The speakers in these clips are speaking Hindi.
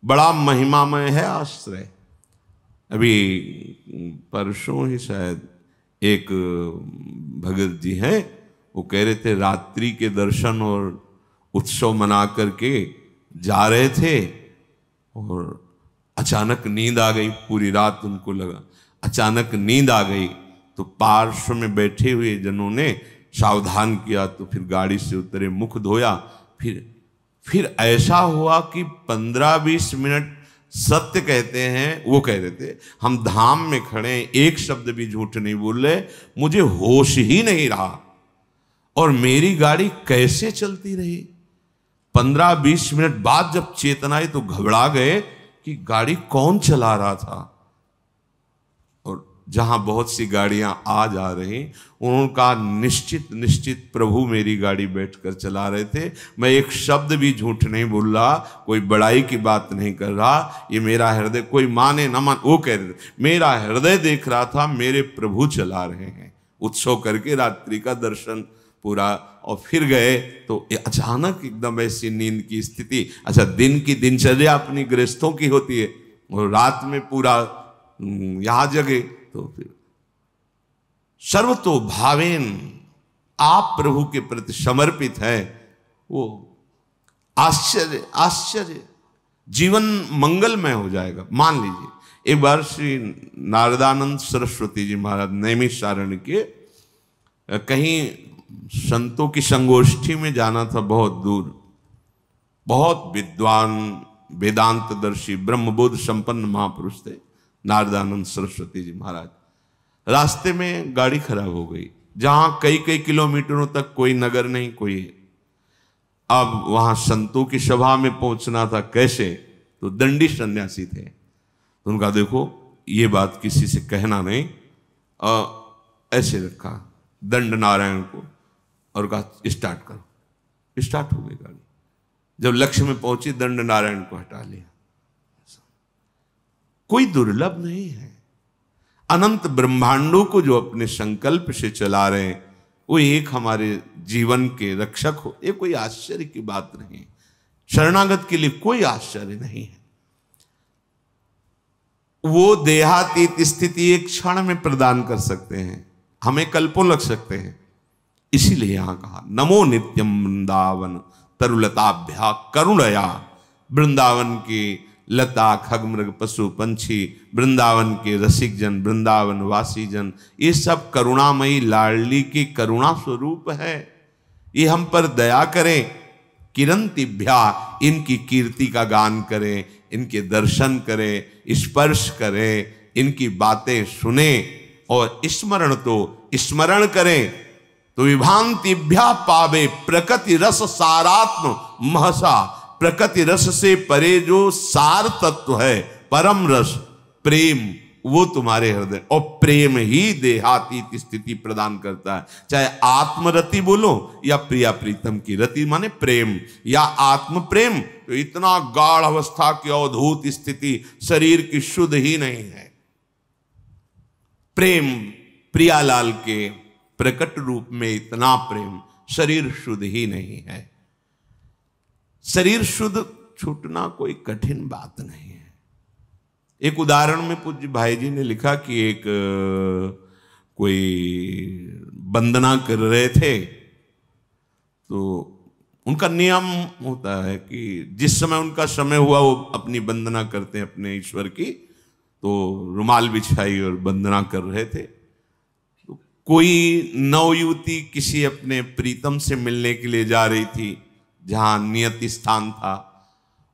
बड़ा महिमामय है आश्रय। अभी परसों ही शायद एक भगत जी हैं, वो कह रहे थे रात्रि के दर्शन और उत्सव मना करके जा रहे थे और अचानक नींद आ गई। पूरी रात उनको लगा, अचानक नींद आ गई तो पार्श्व में बैठे हुए जनों ने सावधान किया, तो फिर गाड़ी से उतरे, मुख धोया। फिर ऐसा हुआ कि 15-20 मिनट सत्य कहते हैं, वो कह रहे थे हम धाम में खड़े, एक शब्द भी झूठ नहीं बोल रहे, मुझे होश ही नहीं रहा और मेरी गाड़ी कैसे चलती रही। 15-20 मिनट बाद जब चेतना आई तो घबरा गए कि गाड़ी कौन चला रहा था। और जहां बहुत सी गाड़ियां आ जा रही, उनका निश्चित प्रभु मेरी गाड़ी बैठकर चला रहे थे। मैं एक शब्द भी झूठ नहीं बोल रहा, कोई बड़ाई की बात नहीं कर रहा। ये मेरा हृदय, कोई माने ना मान, वो कह रहे थे मेरा हृदय देख रहा था मेरे प्रभु चला रहे हैं। उत्सव करके रात्रि का दर्शन पूरा, और फिर गए तो अचानक एकदम ऐसी नींद की स्थिति। अच्छा, दिन की दिनचर्या अपनी गृहस्थों की होती है और रात में पूरा यहां जगे, तो फिर सर्वतो भावेन आप प्रभु के प्रति समर्पित है। वो आश्चर्य जीवन मंगलमय हो जाएगा। मान लीजिए एक बार श्री नारदानंद सरस्वती जी महाराज नैमिषारण्य के कहीं संतों की संगोष्ठी में जाना था, बहुत दूर, बहुत विद्वान वेदांतदर्शी ब्रह्मबोध संपन्न महापुरुष थे नारदानंद सरस्वती जी महाराज। रास्ते में गाड़ी खराब हो गई, जहां कई किलोमीटरों तक कोई नगर नहीं, कोई। अब वहां संतों की सभा में पहुंचना था, कैसे? तो दंडी सन्यासी थे, तो उनका देखो ये बात किसी से कहना नहीं, ऐसे रखा दंड नारायण को और कहा स्टार्ट करो। स्टार्ट हो गई गाड़ी। जब लक्ष्य में पहुंची दंड नारायण को हटा लिया। कोई दुर्लभ नहीं है। अनंत ब्रह्मांडों को जो अपने संकल्प से चला रहे हैं, वो एक हमारे जीवन के रक्षक हो, ये कोई आश्चर्य की बात नहीं। शरणागत के लिए कोई आश्चर्य नहीं है। वो देहातीत स्थिति एक क्षण में प्रदान कर सकते हैं, हमें कल्पों लग सकते हैं। इसीलिए यहां कहा नमो नित्यम वृंदावन तरुलताभ्या करुणया। वृंदावन की लता खगमृग पशु पंछी, वृंदावन के रसिक जन, वृंदावन वासी जन, ये सब करुणामयी लाडली की करुणा स्वरूप है। ये हम पर दया करें। किरंतिभ्या, इनकी कीर्ति का गान करें, इनके दर्शन करें, स्पर्श करें, इनकी बातें सुने और स्मरण करें तो विभांतिभ्या पावे प्रकृति रस सारात्म महसा। प्रकृति रस से परे जो सार तत्व है, परम रस प्रेम, वो तुम्हारे हृदय, और प्रेम ही देहातीत स्थिति प्रदान करता है। चाहे आत्मरति बोलो या प्रिया प्रीतम की रति, माने प्रेम या आत्म प्रेम, तो इतना गाढ़ अवस्था की अवधूत स्थिति शरीर की शुद्ध ही नहीं है। प्रेम प्रियालाल के प्रकट रूप में इतना प्रेम, शरीर शुद्ध ही नहीं है। शरीर शुद्ध छूटना कोई कठिन बात नहीं है। एक उदाहरण में पूज्य भाई जी ने लिखा कि एक कोई वंदना कर रहे थे, तो उनका नियम होता है कि जिस समय उनका समय हुआ वो अपनी वंदना करते हैं अपने ईश्वर की। तो रुमाल बिछाई और वंदना कर रहे थे। तो कोई नवयुवती किसी अपने प्रीतम से मिलने के लिए जा रही थी, जहां नियति स्थान था।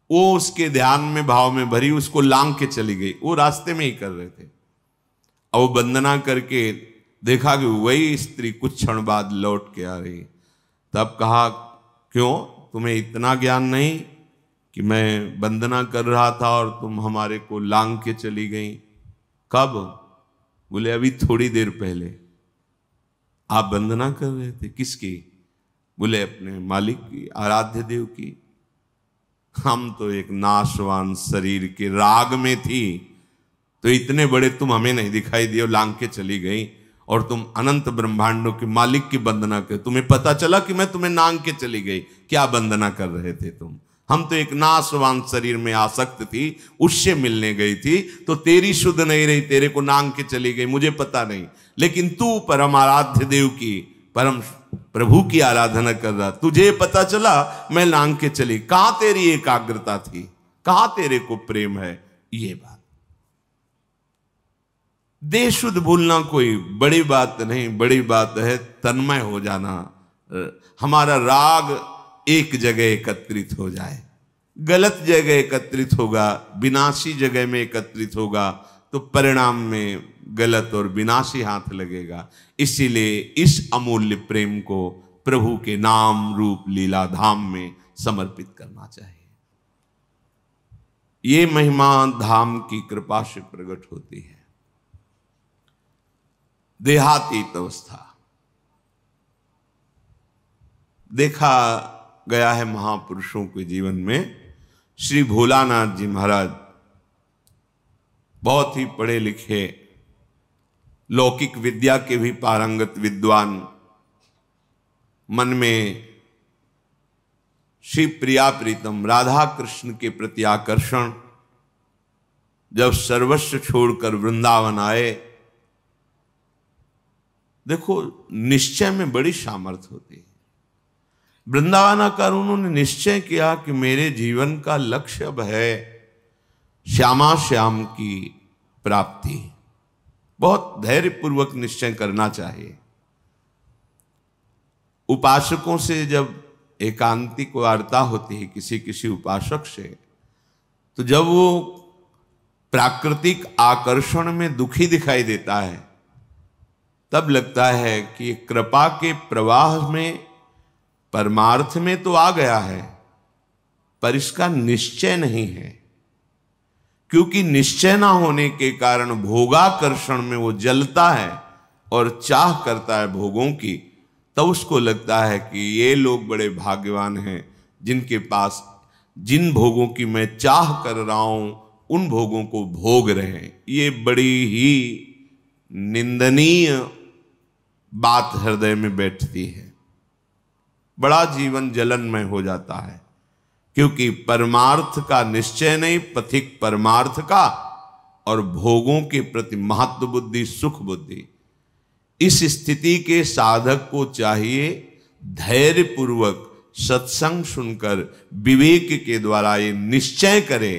वो उसके ध्यान में भाव में भरी उसको लांग के चली गई। वो रास्ते में ही कर रहे थे। अब वो वंदना करके देखा कि वही स्त्री कुछ क्षण बाद लौट के आ रही। तब कहा, क्यों, तुम्हें इतना ज्ञान नहीं कि मैं वंदना कर रहा था और तुम हमारे को लांग के चली गई? कब? बोले अभी थोड़ी देर पहले। आप वंदना कर रहे थे, किसकी? बोले अपने मालिक की, आराध्य देव की। हम तो एक नाशवान शरीर के राग में थी, तो इतने बड़े तुम हमें नहीं दिखाई दिए, लांग के चली गई, और तुम अनंत ब्रह्मांडों के मालिक की वंदना कर, तुम्हें पता चला कि मैं तुम्हें नांग के चली गई। क्या वंदना कर रहे थे तुम? हम तो एक नाशवान शरीर में आसक्त थी, उससे मिलने गई थी, तो तेरी शुद्ध नहीं रही, तेरे को नांग के चली गई, मुझे पता नहीं, लेकिन तू परम आराध्य देव की, परम प्रभु की आराधना कर रहा, तुझे पता चला मैं नांग के चली। कहां तेरी एकाग्रता थी, कहां तेरे को प्रेम है? ये बात देह शुद्ध भूलना कोई बड़ी बात नहीं, बड़ी बात है तन्मय हो जाना। हमारा राग एक जगह एकत्रित हो जाए, गलत जगह एकत्रित होगा, विनाशी जगह में एकत्रित होगा, तो परिणाम में गलत और विनाशी हाथ लगेगा। इसीलिए इस अमूल्य प्रेम को प्रभु के नाम रूप लीला धाम में समर्पित करना चाहिए। ये महिमा धाम की कृपा से प्रकट होती है। देहातीत अवस्था देखा गया है महापुरुषों के जीवन में। श्री भोलानाथ जी महाराज बहुत ही पढ़े लिखे, लौकिक विद्या के भी पारंगत विद्वान, मन में श्री प्रिया प्रीतम राधा कृष्ण के प्रति आकर्षण, जब सर्वस्व छोड़कर वृंदावन आए। देखो, निश्चय में बड़ी सामर्थ्य होती है। वृंदावन आकर उन्होंने निश्चय किया कि मेरे जीवन का लक्ष्य अब है श्यामा श्याम की प्राप्ति। बहुत धैर्यपूर्वक निश्चय करना चाहिए। उपासकों से जब एकांतिक वार्ता होती है किसी किसी उपासक से, तो जब वो प्राकृतिक आकर्षण में दुखी दिखाई देता है, तब लगता है कि कृपा के प्रवाह में परमार्थ में तो आ गया है, पर इसका निश्चय नहीं है। क्योंकि निश्चय ना होने के कारण भोगाकर्षण में वो जलता है और चाह करता है भोगों की। तो उसको लगता है कि ये लोग बड़े भाग्यवान हैं जिनके पास जिन भोगों की मैं चाह कर रहा हूं उन भोगों को भोग रहे हैं। ये बड़ी ही निंदनीय बात हृदय में बैठती है। बड़ा जीवन जलनमय हो जाता है, क्योंकि परमार्थ का निश्चय नहीं, पथिक परमार्थ का, और भोगों के प्रति महत्व बुद्धि, सुख बुद्धि। इस स्थिति के साधक को चाहिए धैर्य पूर्वक सत्संग सुनकर विवेक के द्वारा ये निश्चय करे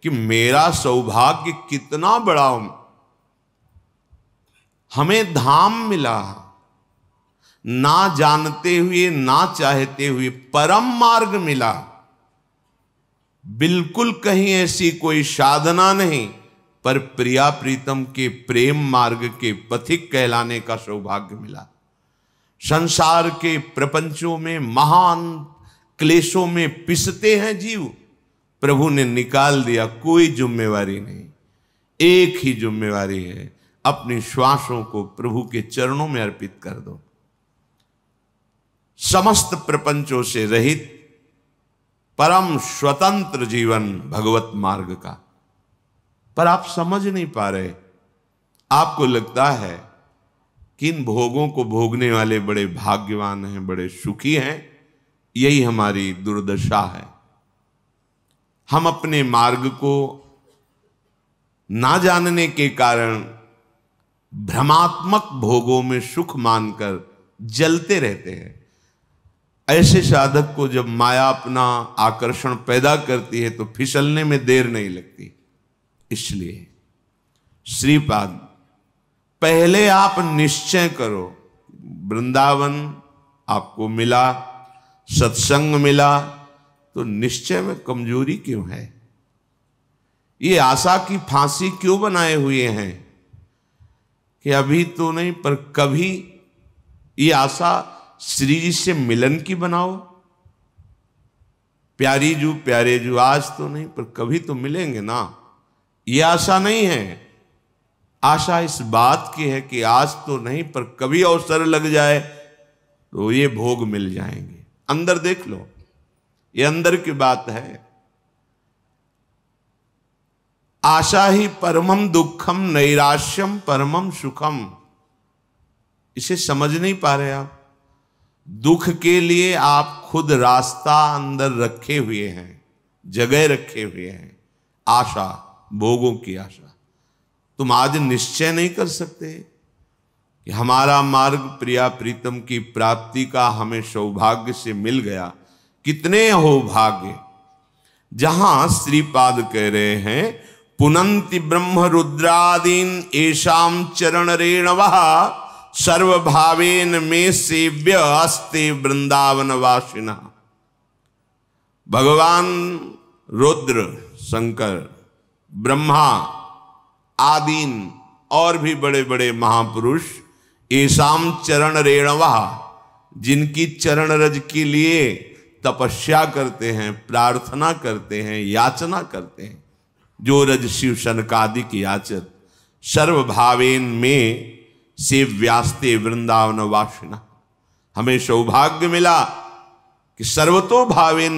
कि मेरा सौभाग्य कितना बड़ा, हमें धाम मिला, ना जानते हुए ना चाहते हुए परम मार्ग मिला। बिल्कुल कहीं ऐसी कोई साधना नहीं, पर प्रिया प्रीतम के प्रेम मार्ग के पथिक कहलाने का सौभाग्य मिला। संसार के प्रपंचों में महान क्लेशों में पिसते हैं जीव, प्रभु ने निकाल दिया, कोई जिम्मेवारी नहीं। एक ही जिम्मेवारी है, अपनी श्वासों को प्रभु के चरणों में अर्पित कर दो। समस्त प्रपंचों से रहित परम स्वतंत्र जीवन भगवत मार्ग का। पर आप समझ नहीं पा रहे। आपको लगता है कि इन भोगों को भोगने वाले बड़े भाग्यवान हैं, बड़े सुखी हैं। यही हमारी दुर्दशा है। हम अपने मार्ग को ना जानने के कारण भ्रमात्मक भोगों में सुख मानकर जलते रहते हैं। ऐसे साधक को जब माया अपना आकर्षण पैदा करती है तो फिसलने में देर नहीं लगती। इसलिए श्रीपाद, पहले आप निश्चय करो, वृंदावन आपको मिला, सत्संग मिला, तो निश्चय में कमजोरी क्यों है? ये आशा की फांसी क्यों बनाए हुए हैं कि अभी तो नहीं पर कभी? ये आशा श्री जी से मिलन की बनाओ। प्यारी जू प्यारे जू, आज तो नहीं पर कभी तो मिलेंगे ना। ये आशा नहीं है। आशा इस बात की है कि आज तो नहीं पर कभी अवसर लग जाए तो ये भोग मिल जाएंगे। अंदर देख लो, ये अंदर की बात है। आशा ही परमम दुखम नैराश्यम परमम सुखम। इसे समझ नहीं पा रहे आप। दुख के लिए आप खुद रास्ता अंदर रखे हुए हैं, जगह रखे हुए हैं, आशा, भोगों की आशा। तुम आज निश्चय नहीं कर सकते कि हमारा मार्ग प्रिया प्रीतम की प्राप्ति का हमें सौभाग्य से मिल गया। कितने हो भाग्य। जहां श्रीपाद कह रहे हैं पुनंति ब्रह्म रुद्रादीन एषाम चरण रेणवः सर्वभावेन में सेव्य अस्ते वृंदावन वासिना। भगवान रुद्र, शंकर, ब्रह्मा आदीन और भी बड़े बड़े महापुरुष एषाम चरण रेणवः, जिनकी चरण रज के लिए तपस्या करते हैं, प्रार्थना करते हैं, याचना करते हैं, जो रज शिव शनकादिक याचत सर्वभावेन में सेव्यास्ते वृंदावन वासिना। हमें सौभाग्य मिला कि सर्वतो भावेन,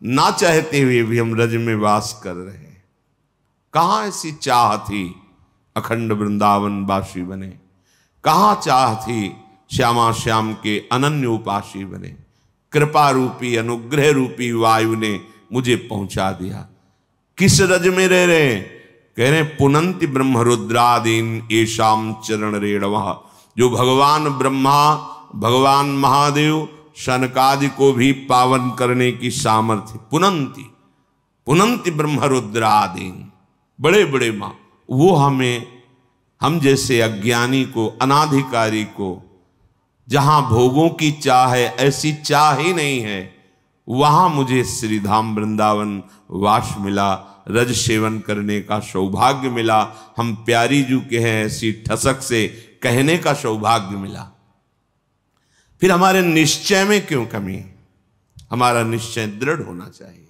ना चाहते हुए भी हम रज में वास कर रहे हैं। कहां ऐसी चाह थी अखंड वृंदावन वासी बने, कहां चाह थी श्यामा श्याम के अनन्य उपासी बने। कृपा रूपी अनुग्रह रूपी वायु ने मुझे पहुंचा दिया। किस रज में रह रहे हैं? कह रहे पुनंति ब्रह्म रुद्रादीन एषाम चरण रेणवः, जो भगवान ब्रह्मा, भगवान महादेव, शनकादि को भी पावन करने की सामर्थ्य। पुनंति, पुनंति ब्रह्म रुद्रादीन, बड़े बड़े मां, वो हमें, हम जैसे अज्ञानी को, अनाधिकारी को, जहां भोगों की चाह है, ऐसी चाह ही नहीं है, वहां मुझे श्रीधाम वृंदावन वास मिला, रज सेवन करने का सौभाग्य मिला। हम प्यारी जू के हैं ऐसी ठसक से कहने का सौभाग्य मिला। फिर हमारे निश्चय में क्यों कमी? हमारा निश्चय दृढ़ होना चाहिए।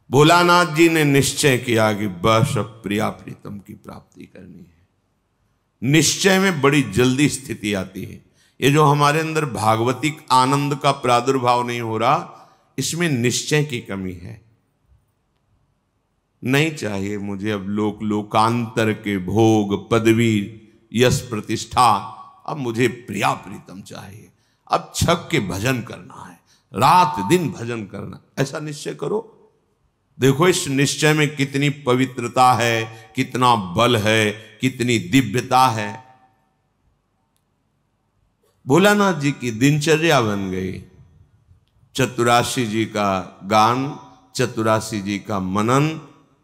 भोलानाथ जी ने निश्चय किया कि बस अब प्रिया प्रीतम की प्राप्ति करनी है। निश्चय में बड़ी जल्दी स्थिति आती है। ये जो हमारे अंदर भागवतिक आनंद का प्रादुर्भाव नहीं हो रहा, इसमें निश्चय की कमी है। नहीं चाहिए मुझे अब लोकांतर के भोग, पदवी, यश, प्रतिष्ठा। अब मुझे प्रिया प्रीतम चाहिए। अब छक के भजन करना है, रात दिन भजन करना। ऐसा निश्चय करो। देखो इस निश्चय में कितनी पवित्रता है, कितना बल है, कितनी दिव्यता है। भोलानाथ जी की दिनचर्या बन गई। चतुराशी जी का गान, चतुराशी जी का मनन,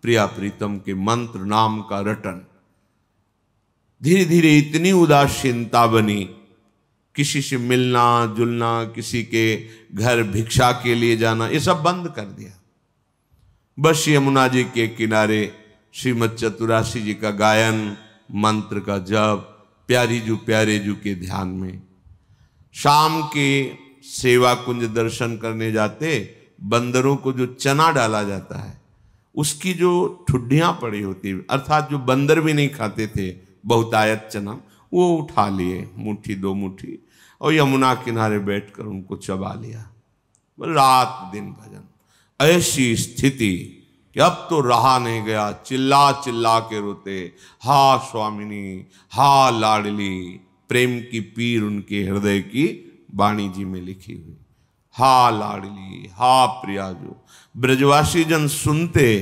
प्रिया प्रीतम के मंत्र नाम का रटन। धीरे धीरे इतनी उदासीनता बनी, किसी से मिलना जुलना, किसी के घर भिक्षा के लिए जाना, ये सब बंद कर दिया। बस यमुना जी के किनारे श्रीमद चतुराशी जी का गायन, मंत्र का जप, प्यारे जू के ध्यान में। शाम के सेवा कुंज दर्शन करने जाते, बंदरों को जो चना डाला जाता है, उसकी जो ठुड्डियां पड़ी होती, अर्थात जो बंदर भी नहीं खाते थे बहुतायत चना, वो उठा लिए मुट्ठी दो मुट्ठी और यमुना किनारे बैठकर उनको चबा लिया। रात दिन भजन। ऐसी स्थिति कि अब तो रहा नहीं गया, चिल्ला चिल्ला के रोते, हा स्वामिनी, हा लाडली। प्रेम की पीर उनके हृदय की वाणी जी में लिखी हुई। हा लाडली, हा प्रियाजू। ब्रजवासी जन सुनते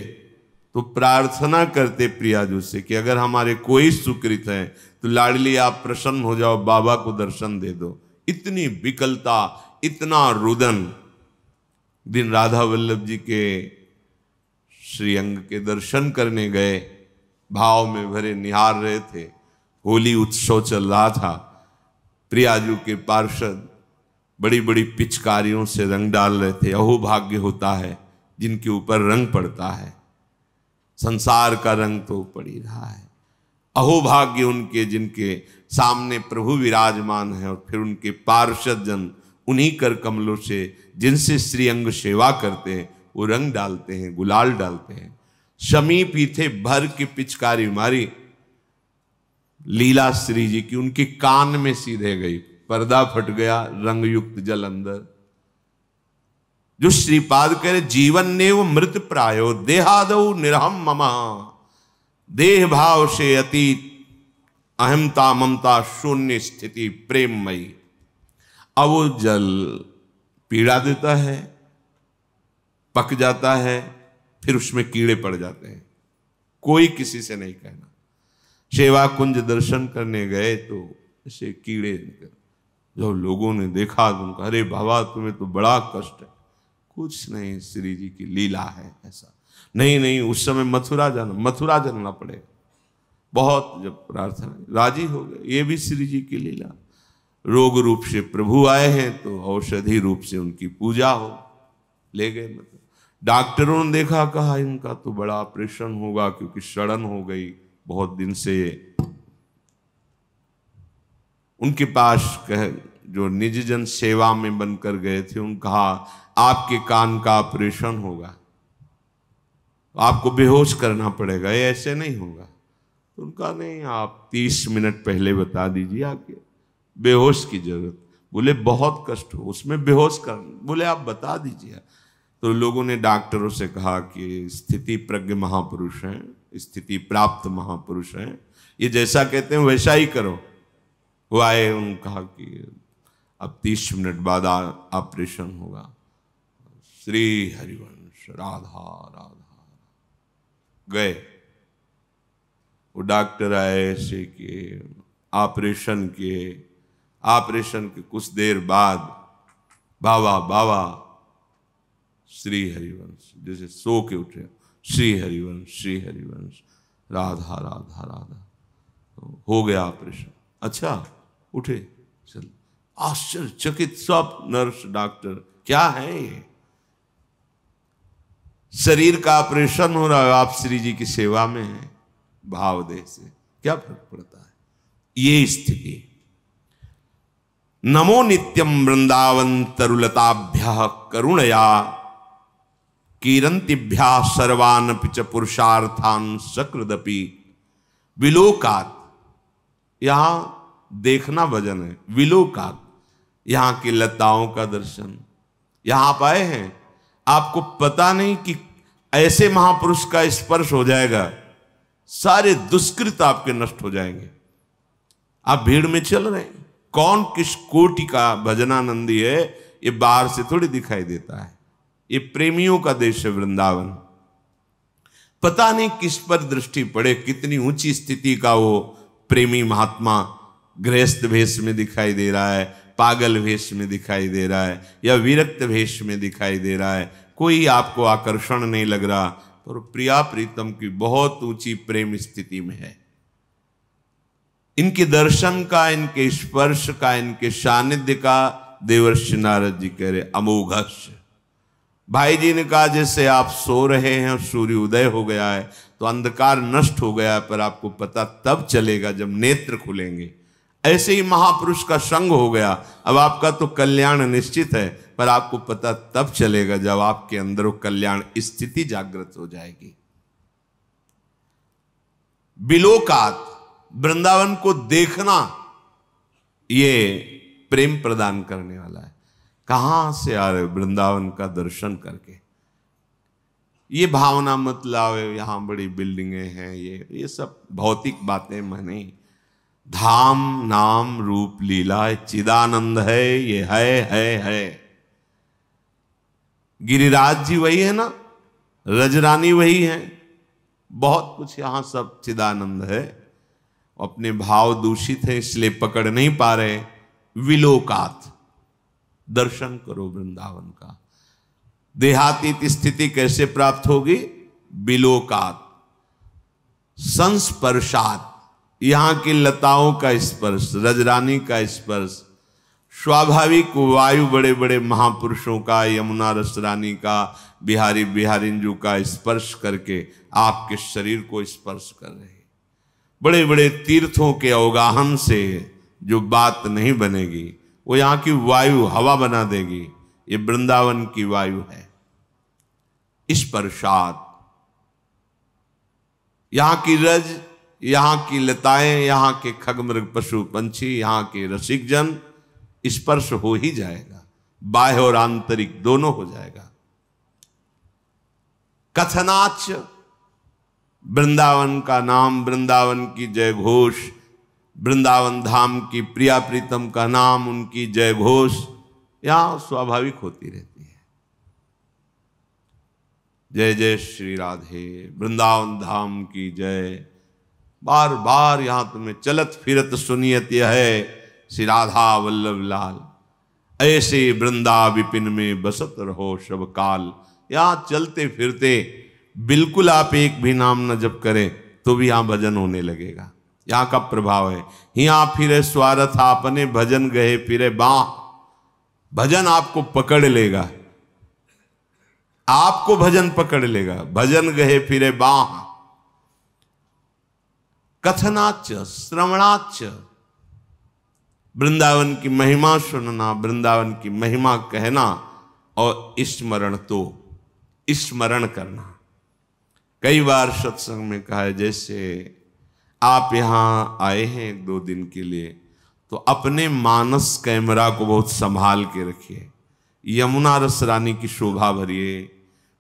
तो प्रार्थना करते प्रियाजू से कि अगर हमारे कोई सुकृत है तो लाडली आप प्रसन्न हो जाओ, बाबा को दर्शन दे दो। इतनी विकलता, इतना रुदन। दिन राधा वल्लभ जी के श्रीअंग के दर्शन करने गए, भाव में भरे निहार रहे थे। होली उत्सव चल रहा था। प्रियाजू के पार्षद बड़ी बड़ी पिचकारियों से रंग डाल रहे थे। अहोभाग्य होता है जिनके ऊपर रंग पड़ता है। संसार का रंग तो पड़ ही रहा है। अहोभाग्य उनके जिनके सामने प्रभु विराजमान है और फिर उनके पार्षद जन उन्हीं कर कमलों से जिनसे श्रीअंग सेवा करते हैं वो रंग डालते हैं, गुलाल डालते हैं। समीप ही थे, भर की पिचकारी मारी लीला श्री जी की, उनके कान में सीधे गई, पर्दा फट गया, रंग युक्त जल अंदर। जो श्रीपाद कह रहे जीवन ने वो मृत प्रायो देहादौ निरहम ममा। देह भाव से अतीत अहमता ममता शून्य स्थिति प्रेममयी। अब वो जल पीड़ा देता है, पक जाता है, फिर उसमें कीड़े पड़ जाते हैं, कोई किसी से नहीं कहना। सेवा कुंज दर्शन करने गए तो ऐसे कीड़े निकल, जब लोगों ने देखा तो उनका, अरे बाबा तुम्हें तो बड़ा कष्ट है। कुछ नहीं, श्री जी की लीला है ऐसा। नहीं, उस समय मथुरा जाना पड़ेगा। बहुत जब प्रार्थना, राजी हो गए, ये भी श्री जी की लीला। रोग रूप से प्रभु आए हैं तो औषधि रूप से उनकी पूजा हो, ले गए। मतलब डॉक्टरों ने देखा, कहा इनका तो बड़ा ऑपरेशन होगा क्योंकि सड़न हो गई बहुत दिन से। उनके पास जो निज जन सेवा में बनकर गए थे, उन्होंने कहा आपके कान का ऑपरेशन होगा, आपको बेहोश करना पड़ेगा, ये ऐसे नहीं होगा। तो उनका नहीं, आप 30 मिनट पहले बता दीजिए आके, बेहोश की जरूरत। बोले बहुत कष्ट हो उसमें बेहोश कर, बोले आप बता दीजिए। तो लोगों ने डॉक्टरों से कहा कि स्थिति प्रज्ञ महापुरुष हैं, स्थिति प्राप्त महापुरुष हैं, ये जैसा कहते हैं वैसा ही करो। वो आए, उन्होंने कहा कि अब 30 मिनट बाद ऑपरेशन होगा। श्री हरिवंश राधा राधा गए। वो डॉक्टर आए ऐसे कि ऑपरेशन के कुछ देर बाद बाबा श्री हरिवंश, जैसे सो के उठे, श्री हरिवंश राधा राधा राधा, तो हो गया ऑपरेशन। अच्छा उठे, चल। आश्चर्यचकित सब नर्स डॉक्टर, क्या है ये, शरीर का ऑपरेशन हो रहा है, आप श्री जी की सेवा में हैं, भावदेह से क्या फर्क पड़ता है। ये स्थिति। नमो नित्यम वृंदावन तरुलताभ्यः करुणया कीरंतिभ्या सर्वान पिच पुरुषार्थान सकृदपि विलोकात। यहां देखना भजन है, विलोकात, यहां की लताओं का दर्शन। यहां आप आए हैं, आपको पता नहीं कि ऐसे महापुरुष का स्पर्श हो जाएगा, सारे दुष्कृत आपके नष्ट हो जाएंगे। आप भीड़ में चल रहे हैं, कौन किस कोटि का भजनानंदी है ये बाहर से थोड़ी दिखाई देता है। ये प्रेमियों का देश है वृंदावन। पता नहीं किस पर दृष्टि पड़े, कितनी ऊंची स्थिति का वो प्रेमी महात्मा गृहस्थ भेष में दिखाई दे रहा है, पागल भेष में दिखाई दे रहा है, या विरक्त भेष में दिखाई दे रहा है, कोई आपको आकर्षण नहीं लग रहा, पर प्रिया प्रीतम की बहुत ऊंची प्रेम स्थिति में है। इनके दर्शन का, इनके स्पर्श का, इनके सानिध्य का देवर्षि नारद जी कह रहे अमोघस्य। भाई जी ने कहा जैसे आप सो रहे हैं और सूर्य उदय हो गया है तो अंधकार नष्ट हो गया है, पर आपको पता तब चलेगा जब नेत्र खुलेंगे। ऐसे ही महापुरुष का संग हो गया, अब आपका तो कल्याण निश्चित है, पर आपको पता तब चलेगा जब आपके अंदर वो कल्याण स्थिति जागृत हो जाएगी। बिलोकात, वृंदावन को देखना ये प्रेम प्रदान करने वाला है। कहां से आ रहे, वृंदावन का दर्शन करके। ये भावना मत लाओ यहां बड़ी बिल्डिंगें हैं, ये सब भौतिक बातें माने। धाम नाम रूप लीला चिदानंद है, ये है। गिरिराज जी वही है ना, रजरानी वही है, बहुत कुछ यहां सब चिदानंद है। अपने भाव दूषित है इसलिए पकड़ नहीं पा रहे। विलोकात, दर्शन करो वृंदावन का। देहातीत स्थिति कैसे प्राप्त होगी? बिलोकात, संस्पर्शात, यहां की लताओं का स्पर्श, रजरानी का स्पर्श, स्वाभाविक वायु बड़े बड़े महापुरुषों का, यमुना रसरानी का, बिहारी बिहारिंजू का स्पर्श करके आपके शरीर को स्पर्श कर रहे हैं। बड़े बड़े तीर्थों के अवगाहन से जो बात नहीं बनेगी वो यहां की वायु हवा बना देगी। ये वृंदावन की वायु है। स्पर्शात, यहां की रज, यहां की लताएं, यहां के खगमृग पशु पंछी, यहां के रसिक जन, स्पर्श हो ही जाएगा, बाह्य और आंतरिक दोनों हो जाएगा। कथनाच, वृंदावन का नाम, वृंदावन की जय घोष, वृंदावन धाम की प्रिया प्रीतम का नाम, उनकी जय घोष यहां स्वाभाविक होती रहती है। जय जय श्री राधे, वृंदावन धाम की जय। बार बार यहां तुम्हें चलत फिरत सुनियत यह है, श्री राधा वल्लभ लाल। ऐसे वृंदा विपिन में बसत रहो सब काल। यहाँ चलते फिरते बिल्कुल आप एक भी नाम न जप करें तो भी यहाँ भजन होने लगेगा। यहाँ का प्रभाव है। यहाँ फिरे स्वार्थ आपने भजन गए फिरे बाँ। भजन आपको पकड़ लेगा, आपको भजन पकड़ लेगा। भजन गए फिरे बाँ। कथनाच श्रवणाच, वृंदावन की महिमा सुनना, वृंदावन की महिमा कहना और स्मरण तो स्मरण करना। कई बार सत्संग में कहा है, जैसे आप यहाँ आए हैं 2 दिन के लिए तो अपने मानस कैमरा को बहुत संभाल के रखिए। यमुना रस रानी की शोभा भरिए,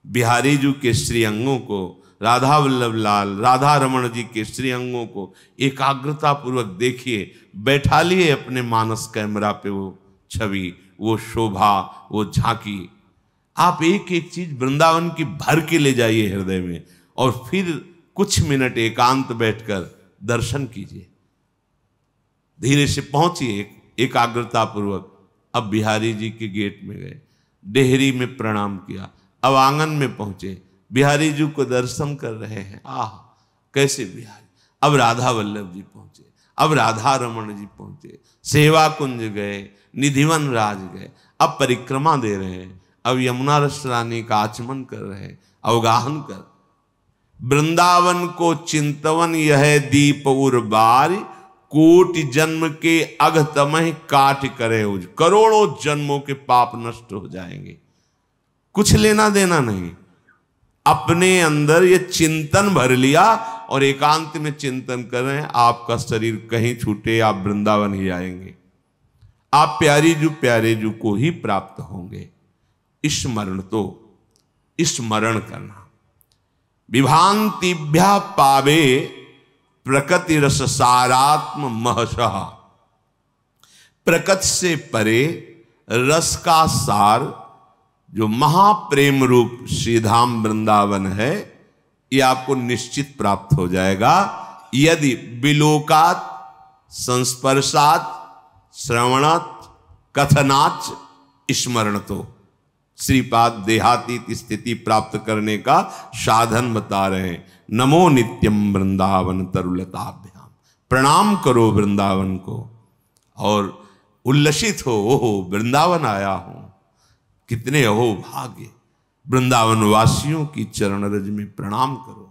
बिहारी जी के श्री अंगों को, राधा वल्लभ लाल राधा रमण जी के श्री अंगों को एकाग्रता पूर्वक देखिए। बैठा लिए अपने मानस कैमरा पे वो छवि, वो शोभा, वो झांकी। आप एक एक चीज वृंदावन की भर के ले जाइए हृदय में और फिर कुछ मिनट एकांत बैठकर दर्शन कीजिए। धीरे से पहुंचिए एकाग्रता पूर्वक। अब बिहारी जी के गेट में गए, डेहरी में प्रणाम किया, अब आंगन में पहुंचे, बिहारी जी को दर्शन कर रहे हैं। आह कैसे बिहारी। अब राधा वल्लभ जी पहुंचे, अब राधा रमण जी पहुंचे, सेवा कुंज गए, निधिवन राज गए, अब परिक्रमा दे रहे हैं, अब यमुना रस रानी का आचमन कर रहे हैं, अवगाहन कर। वृंदावन को चिंतवन यह दीप उर्बार, कोटि जन्म के अघतमह काट करे उज। करोड़ों जन्मों के पाप नष्ट हो जाएंगे, कुछ लेना देना नहीं। अपने अंदर ये चिंतन भर लिया और एकांत में चिंतन कर रहे हैं, आपका शरीर कहीं छूटे, आप वृंदावन ही आएंगे। आप प्यारे जू को ही प्राप्त होंगे। स्मरण तो स्मरण करना। विभांतिभ्या पावे प्रकृति रस सारात्म महशः। प्रकृति से परे रस का सार जो महाप्रेम रूप श्रीधाम वृंदावन है, ये आपको निश्चित प्राप्त हो जाएगा यदि विलोकात संस्पर्शात श्रवणात कथनाच स्मरण तो। श्रीपाद देहातीत स्थिति प्राप्त करने का साधन बता रहे हैं। नमो नित्यम वृंदावन तरुलताभ्याम। प्रणाम करो वृंदावन को और उल्लसित हो, ओहो वृंदावन आया हूं। कितने अहो भाग्य। वृंदावन वासियों की चरण रज में प्रणाम करो।